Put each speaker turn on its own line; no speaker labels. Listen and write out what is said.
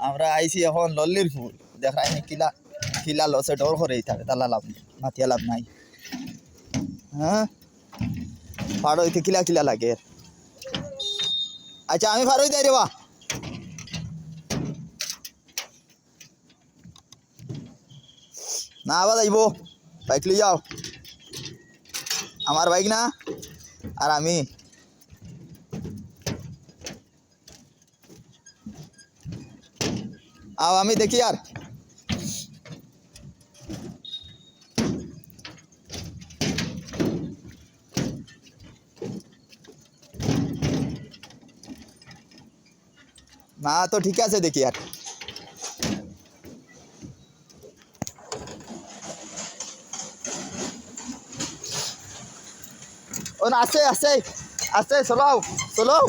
আমরা আইছি এখন লল্লির ফুল দেখাই কিলা কিলা লসে ডর করে থাকে তালা লাভ মাতিয়া লাভ নাই হ্যাঁ পাড়ো হইতে কিলা কিলা লাগে আচ্ছা আমি ফারই যাই রে বা না আবার যাইব বাইক লিয়ে যাও আমার বাইক না আর আমি আও আমি দেখি আর না তো ঠিক আছে দেখি আর ও না আছে আছে আছে চলাও চলাও